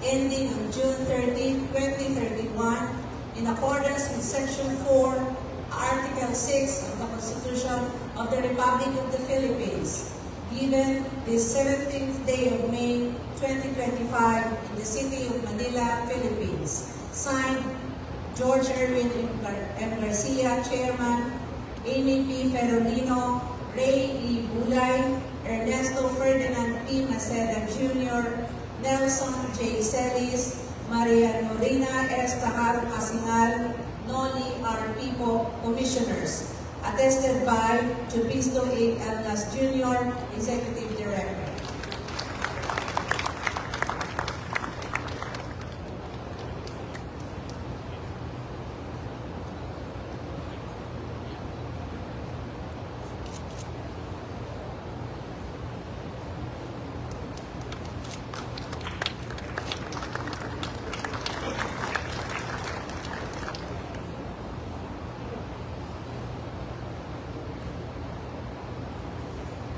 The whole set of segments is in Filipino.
ending on June 30, 2031, in accordance with Section 4, Article 6 of the Constitution of the Republic of the Philippines, given this 17th day of May 2025 in the city of Manila, Philippines. Signed, George Erwin M. Garcia, Chairman, Amy P. Ferolino, Ray E. Bulay, Ernesto Ferdinand P. Maceda Jr., Nelson J. Celis, Maria Norina S. Tahal Casingal, Noli R. Pipo, Commissioners. Attested by Chupisto A. Elnas Jr., Executive Director.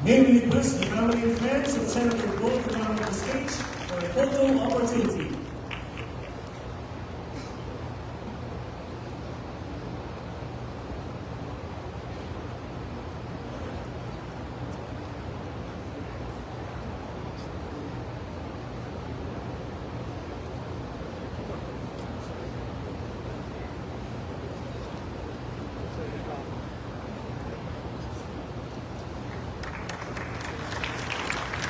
May we request the family and friends of Senator Go to come on the stage for a photo opportunity.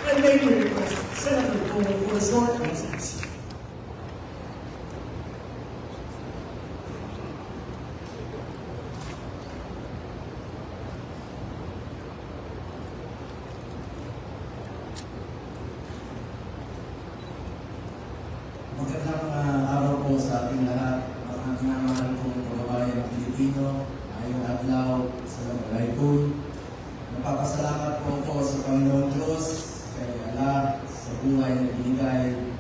And may we request Senator Go for a short message. Magandang araw po sa ating lahat, mga minamahal kong kababayan ng Pilipino, ngayong adlaw sa Malaypon. Napapasalamat po ako sa Panginoong Diyos, kay Allah, sa buhay na binigay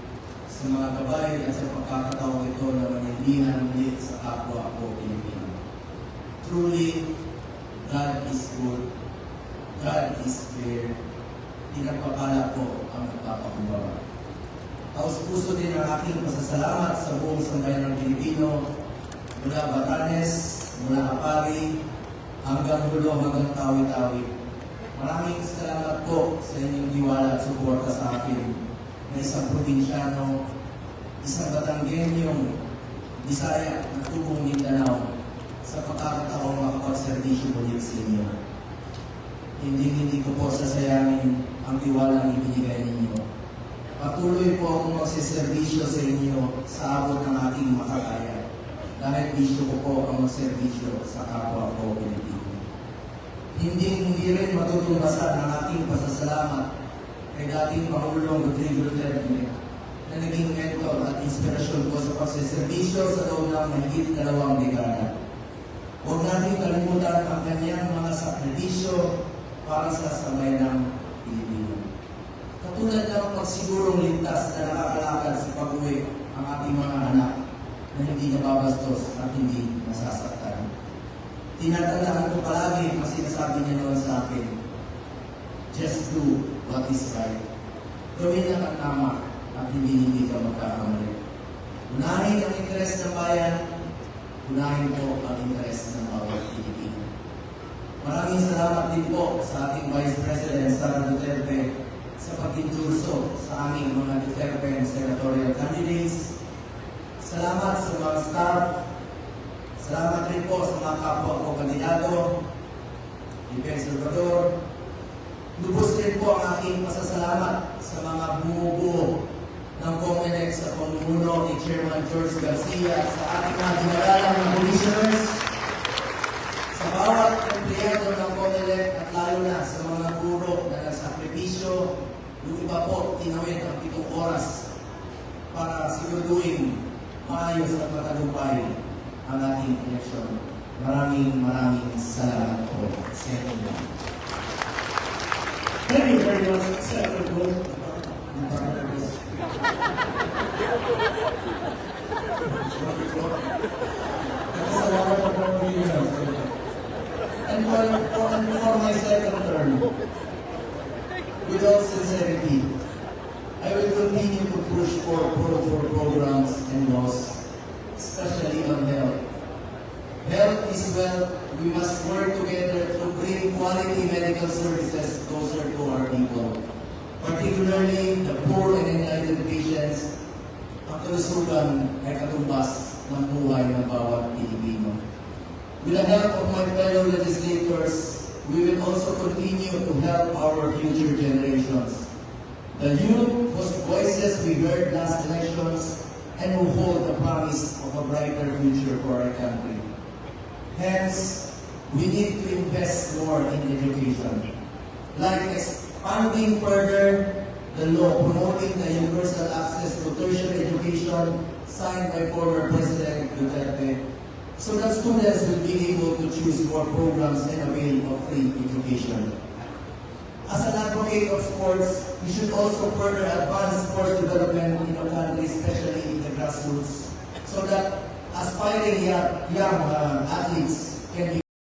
sa mga gabay at sa pagkakataong ito na manilihan muli sa kapwa ko Pilipino. Truly, God is good, God is fair, pinagpapala po ang nagpapakumbaba. Taos-puso din ang aking pasasalamat sa buong sambayan ng Pilipino, mula Batanes, mula Apari, hanggang Hulo, hanggang Tawi-Tawi. Maraming salamat po sa inyong tiwala at suporta sa akin na isang probinsyano, isang Batanggenyong Bisaya na tubong Mindanao sa pagkakataong makapagserbisyo ulit sa inyo. Hindi ko po sasayangin ang tiwalang ibinigay ninyo. Patuloy po akong magsiservisyo sa inyo sa abot ng aking makakaya dahil bisyo ko po ang magserbisyo sa kapwa ko Pilipino. Hindi rin matutumbasan ang aking pasasalamat kay dating Pangulong Rodrigo Duterte na naging mentor at inspirasyon ko sa pagsiservisyo sa loob ng mahigit 2 dekada. Huwag natin kalimutan ang kanyang mga sakripisyo para sa sambayanang Pilipino. Katulad ng pagsigurong ligtas na nakakalakad sa pag-uwi ang ating mga anak na hindi nababastos at hindi nasasaktan. Tinatandaan ko palagi ang sinasabi niya noon sa akin, just do what is right. Gawin lang ang tama at hindi ka magkakamali. Unahin ang interes ng bayan, unahin po ang interes ng bawat Pilipino. Maraming salamat din po sa ating Vice President Sara Duterte sa pag-indulso sa aming mga Duterte senatorial candidates. Salamat sa mga staff. Salamat rin po sa mga kapwa ko kandidato, Iben Salvador. Lubos rin po ang aking pasasalamat sa mga bumubuo ng COMELEC sa pamumuno ni Chairman George Garcia at sa ating mga dinaralang ng commissioners, sa bawat empleyado ng COMELEC at lalo na sa mga guro na nagsakripisyo, yung iba po tinawid ang 7 oras para siguraduhin maayos at matagumpay ang ating eleksyon. Maraming salamat po. Senator. Thank you very much, Senator Go. And for my second term, with all sincerity, I will continue to push for powerful programs and laws, especially on health. Health is wealth. We must work together to bring quality medical services closer to our people, particularly the poor and entitled patients. Ang kalusugan ay katumbas ng buhay ng bawat Pilipino. With the help of my fellow legislators, we will also continue to help our future generations. The youth whose voices we heard last elections and who hold the promise of a brighter future for our country. Hence, we need to invest more in education, like expanding further the law promoting the universal access to tertiary education signed by former President Duterte, so that students will be able to choose more programs and avail of free education. As an advocate of sports, we should also further advance sports development in the country, especially in the grassroots, so that aspiring young athletes can be